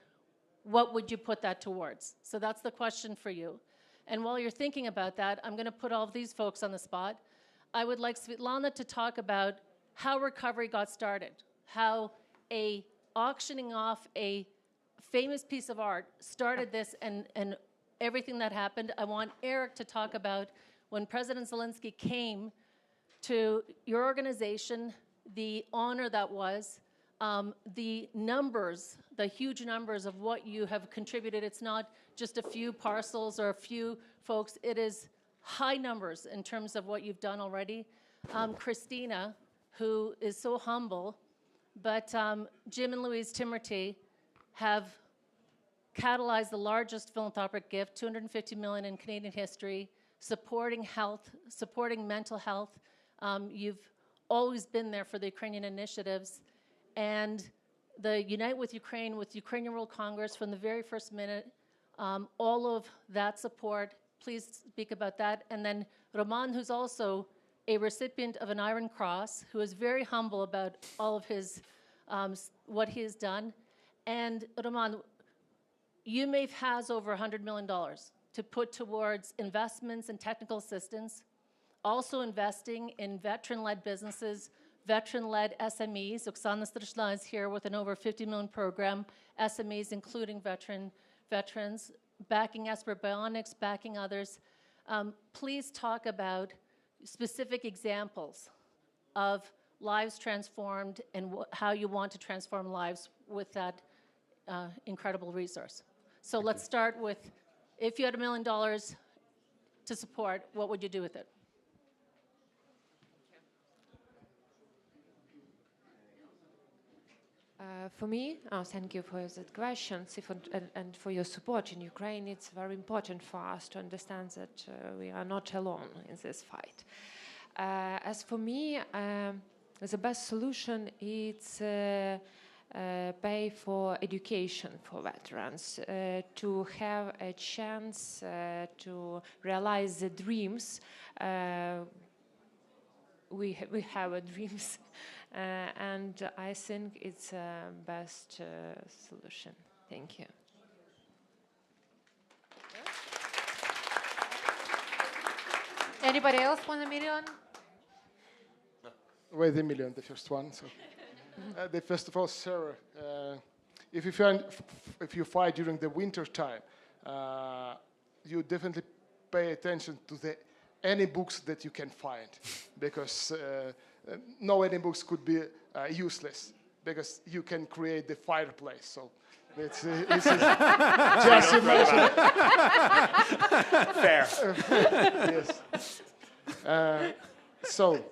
what would you put that towards? So that's the question for you. And while you're thinking about that, I'm going to put all of these folks on the spot. I would like Svitlana to talk about how recovery got started, how auctioning off a famous piece of art started this and everything that happened. I want Eric to talk about when President Zelensky came to your organization, the honor that was, the numbers, the huge numbers of what you have contributed. It's not just a few parcels or a few folks. It is high numbers in terms of what you've done already. Krystina, who is so humble, but Jim and Louise Temerty have catalyzed the largest philanthropic gift, $250 million in Canadian history, supporting health, supporting mental health. You've always been there for the Ukrainian initiatives. And the Unite with Ukrainian World Congress from the very first minute, all of that support, please speak about that. And then Roman, who's also a recipient of an Iron Cross, who is very humble about all of his, what he has done. And Roman, UMAEF has over $100 million to put towards investments and technical assistance, also investing in veteran-led businesses, veteran-led SMEs. Oksana Strishna is here with an over $50 million program, SMEs including veterans, backing Esper Bionics, backing others. Please talk about specific examples of lives transformed and how you want to transform lives with that incredible resource. So let's start with, if you had $1 million to support, what would you do with it? For me, thank you for that question and for your support in Ukraine. It's very important for us to understand that we are not alone in this fight. As for me, the best solution is pay for education for veterans, to have a chance to realize the dreams. We have a dreams. And I think it's the best solution. Thank you. Anybody else want $1 million? Wait, $1 million, the first one. So, first of all, sir, if you fight during the winter time, you definitely pay attention to any books that you can find, because no any books could be useless, because you can create the fireplace. So it's just imagine. Fair. Yes. So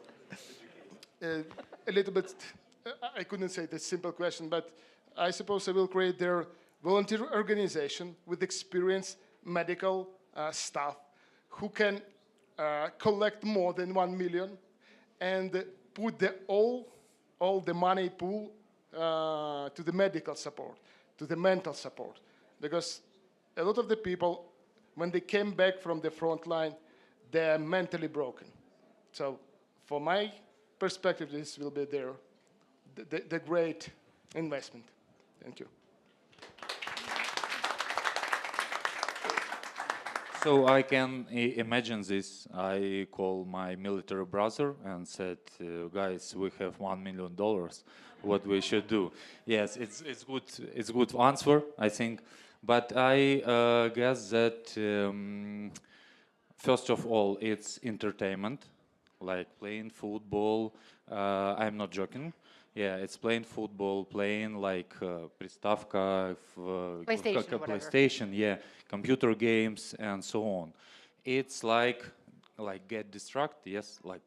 a little bit, I couldn't say the simple question, but I suppose I will create their volunteer organization with experienced medical staff who can collect more than $1 million and put all the money pool to the medical support, to the mental support. Because a lot of the people, when they came back from the front line, they are mentally broken. So from my perspective, this will be the great investment. Thank you. So I can imagine this. I call my military brother and said, guys, we have $1 million. What we should do? Yes, it's good. It's good answer, I think. But I guess that first of all, it's entertainment, like playing football. I'm not joking. Yeah, it's playing football, playing like приставка, PlayStation, yeah, computer games and so on. It's like get distracted, yes, like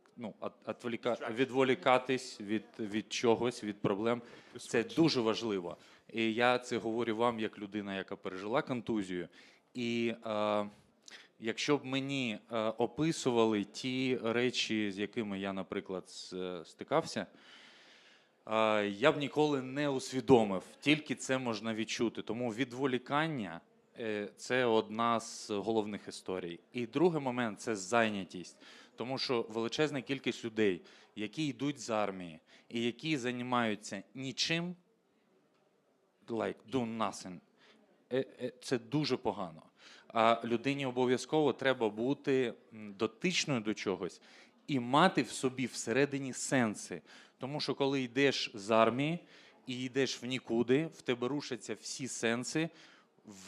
відволікатись від чогось, від проблем. Це дуже важливо. І я це говорю вам як людина, яка пережила контузію. І якщо б мені описували ті речі, з якими я, наприклад, стикався, я б ніколи не усвідомив, тільки це можна відчути. Тому відволікання – це одна з головних історій. І другий момент – це зайнятість. Тому що величезна кількість людей, які йдуть з армії і які займаються нічим, like do nothing, це дуже погано. А людині обов'язково треба бути дотичною до чогось і мати в собі всередині сенси. Тому що коли йдеш з армії і йдеш в нікуди, в тебе рушаться всі сенси,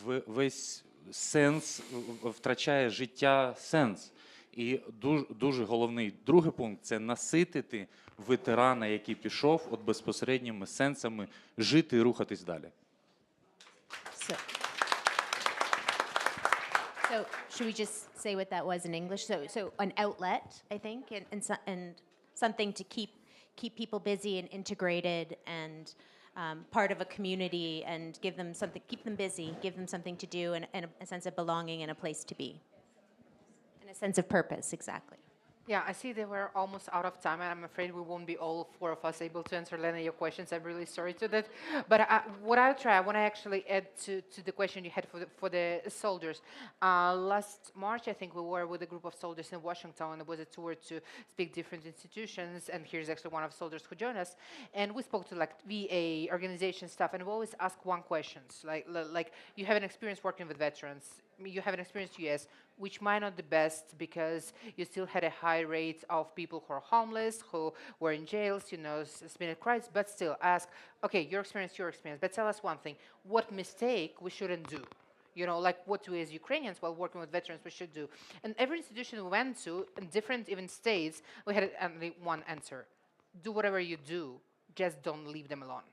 весь сенс втрачає життя сенс. І дуже головний другий пункт – це наситити ветерана, який пішов, от безпосередніми сенсами жити і рухатись далі. So should we just say what that was in English? So an outlet, I think, and something to keep people busy and integrated and part of a community and give them something, keep them busy, give them something to do and a sense of belonging and a place to be. And a sense of purpose, exactly. Yeah, I see that we're almost out of time, and I'm afraid we won't be all four of us able to answer, Lena, your questions. I'm really sorry to that. But what I'll try, I want to actually add to the question you had for the soldiers. Last March, I think we were with a group of soldiers in Washington, and it was a tour to speak different institutions, and here's actually one of the soldiers who joined us. And we spoke to like VA, organization stuff, and we always ask one question, like you have an experience working with veterans, you have an experience US, which might not be the best because you still had a high rate of people who are homeless, who were in jails, you know, submitted crimes, but still ask, okay, your experience, but tell us one thing, what mistake we shouldn't do? You know, like what we as Ukrainians, while working with veterans, we should do. And every institution we went to, in different even states, we had only one answer. Do whatever you do, just don't leave them alone.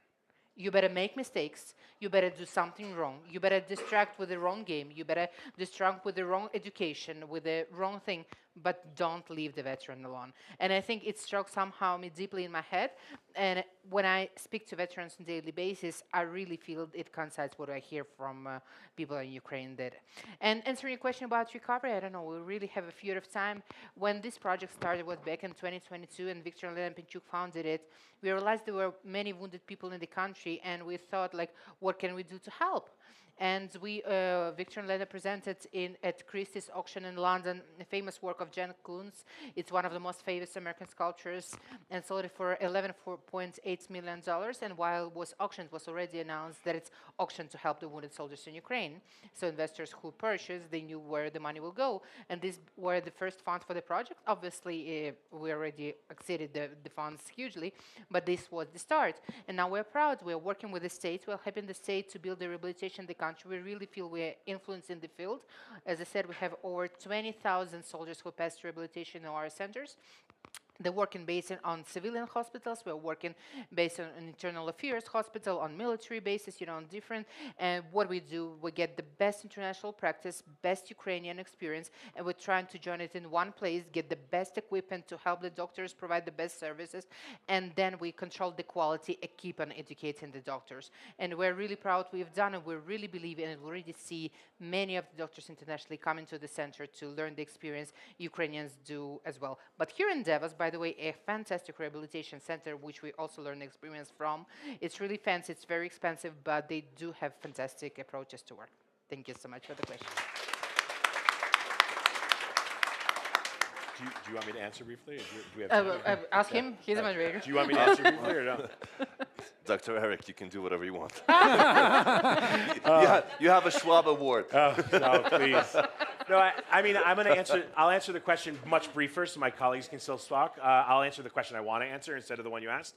You better make mistakes, you better do something wrong, you better distract with the wrong game, you better distract with the wrong education, with the wrong thing, but don't leave the veteran alone. And I think it struck somehow me deeply in my head, and when I speak to veterans on a daily basis, I really feel it coincides what I hear from people in Ukraine did. And answering your question about recovery, I don't know, we really have a few of time. When this project started was back in 2022, and Victor and Pinchuk founded it, we realized there were many wounded people in the country, and we thought, like, what can we do to help? And we, Victor and Lena presented at Christie's auction in London, a famous work of Jan Koons. It's one of the most famous American sculptures, and sold it for $11.8 million. And while it was auctioned, it was already announced that it's auctioned to help the wounded soldiers in Ukraine. So investors who purchased, they knew where the money will go. And these were the first funds for the project. Obviously, we already exceeded the funds hugely, but this was the start. And now we're proud. We're working with the state. We're helping the state to build the rehabilitation in the country. We really feel we're influencing the field. As I said, we have over 20,000 soldiers who pass through rehabilitation in our centers. They're working based on civilian hospitals. We're working based on an internal affairs hospital, on military bases, you know, on different. And what we do, we get the best international practice, best Ukrainian experience, and we're trying to join it in one place, get the best equipment to help the doctors provide the best services, and then we control the quality and keep on educating the doctors. And we're really proud we've done it. We really believe in it. We already see many of the doctors internationally coming to the center to learn the experience Ukrainians do as well. But here in Davos, by the way, a fantastic rehabilitation center, which we also learn experience from. It's really fancy, it's very expensive, but they do have fantastic approaches to work. Thank you so much for the question. Do you want me to answer briefly? Or do we have time? Ask him, he's a moderator. Do you want me to answer briefly or no? Dr. Eric, you can do whatever you want. You have a Schwab Award. Oh, no, please. No, I mean, I'll answer the question much briefer so my colleagues can still talk. I'll answer the question I want to answer instead of the one you asked.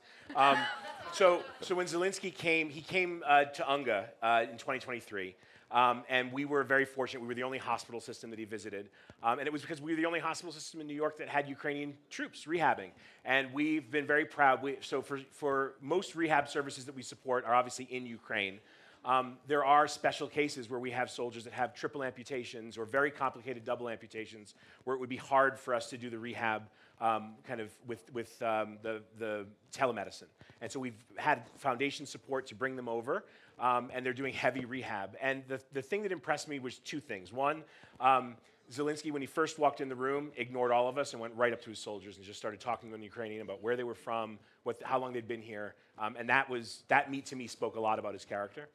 So when Zelensky came, he came to UNGA in 2023. And we were very fortunate. We were the only hospital system that he visited. And it was because we were the only hospital system in New York that had Ukrainian troops rehabbing. And we've been very proud. So for most rehab services that we support are obviously in Ukraine. There are special cases where we have soldiers that have triple amputations or very complicated double amputations where it would be hard for us to do the rehab kind of with the telemedicine. And so we've had foundation support to bring them over. And they're doing heavy rehab. And the thing that impressed me was two things. One, Zelensky, when he first walked in the room, ignored all of us and went right up to his soldiers and just started talking to them in Ukrainian about where they were from, how long they'd been here. And that to me spoke a lot about his character.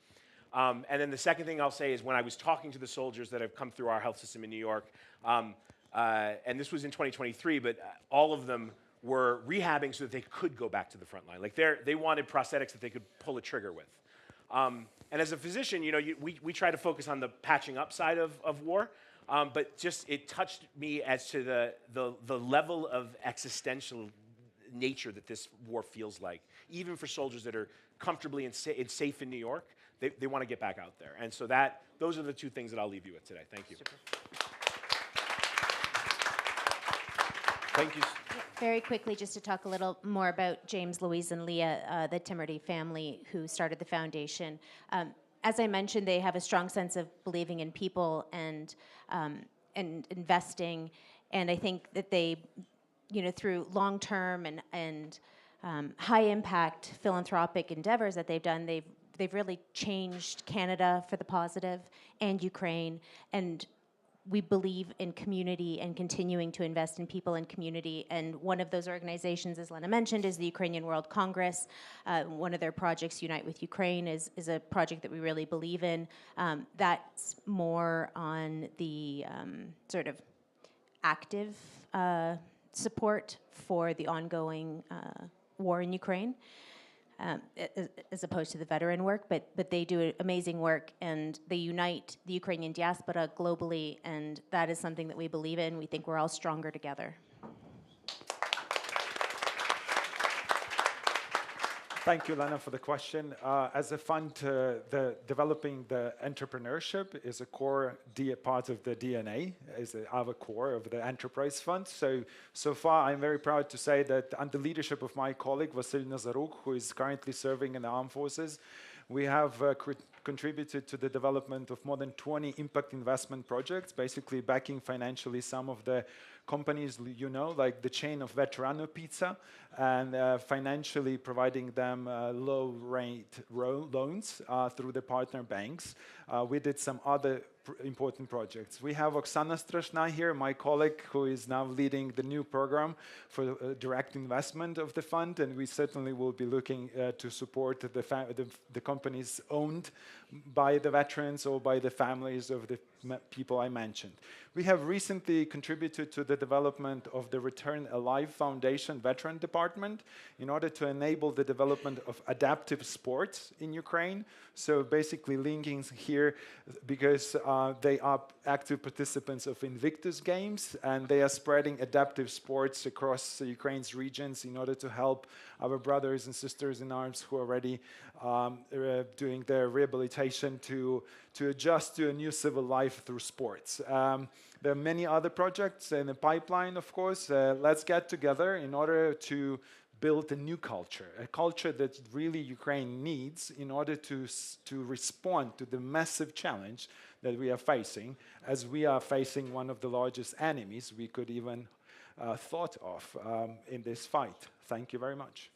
And then the second thing I'll say is when I was talking to the soldiers that have come through our health system in New York, and this was in 2023, but all of them were rehabbing so that they could go back to the front line. Like they wanted prosthetics that they could pull a trigger with. And as a physician, we try to focus on the patching up side of war, but just it touched me as to the level of existential nature that this war feels like. Even for soldiers that are comfortably and safe in New York, they want to get back out there. And so those are the two things that I'll leave you with today. Thank you. Super. Thank you. Very quickly, just to talk a little more about James, Louise, and Leah, the Temerty family who started the foundation. As I mentioned, they have a strong sense of believing in people and investing, and I think that they, through long-term and high-impact philanthropic endeavors that they've done, they've really changed Canada for the positive and Ukraine, and we believe in community and continuing to invest in people and community. And one of those organizations, as Lena mentioned, is the Ukrainian World Congress. One of their projects, Unite with Ukraine, is a project that we really believe in. That's more on the sort of active support for the ongoing war in Ukraine. As opposed to the veteran work, but they do amazing work, and they unite the Ukrainian diaspora globally, and that is something that we believe in. We think we're all stronger together. Thank you, Lena, for the question. As a fund, developing the entrepreneurship is a core part of the DNA, is our core of the enterprise fund. So far, I'm very proud to say that under the leadership of my colleague, Vasil Nazaruk, who is currently serving in the armed forces, we have contributed to the development of more than 20 impact investment projects, basically backing financially some of the companies, like the chain of Veterano Pizza, and financially providing them low-rate loans through the partner banks. We did some other important projects. We have Oksana Strashna here, my colleague, who is now leading the new program for direct investment of the fund, and we certainly will be looking to support the companies owned by the veterans or by the families of the people I mentioned. We have recently contributed to the development of the Return Alive Foundation Veteran Department in order to enable the development of adaptive sports in Ukraine. So basically linking here because they are active participants of INVICTUS games, and they are spreading adaptive sports across Ukraine's regions in order to help our brothers and sisters in arms who are already doing their rehabilitation to adjust to a new civil life through sports. There are many other projects in the pipeline, of course. Let's get together in order to build a new culture, a culture that really Ukraine needs in order to respond to the massive challenge that we are facing, as we are facing one of the largest enemies we could even thought of in this fight. Thank you very much.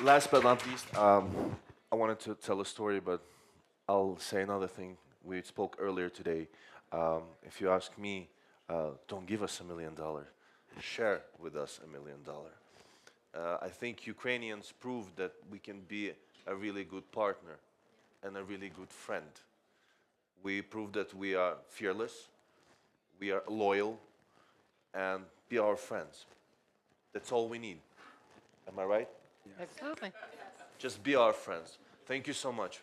Last but not least, I wanted to tell a story, but I'll say another thing. We spoke earlier today. If you ask me, don't give us $1 million. Share with us $1 million. I think Ukrainians proved that we can be a really good partner and a really good friend. We proved that we are fearless, we are loyal, and be our friends. That's all we need. Am I right? Absolutely. Just be our friends. Thank you so much.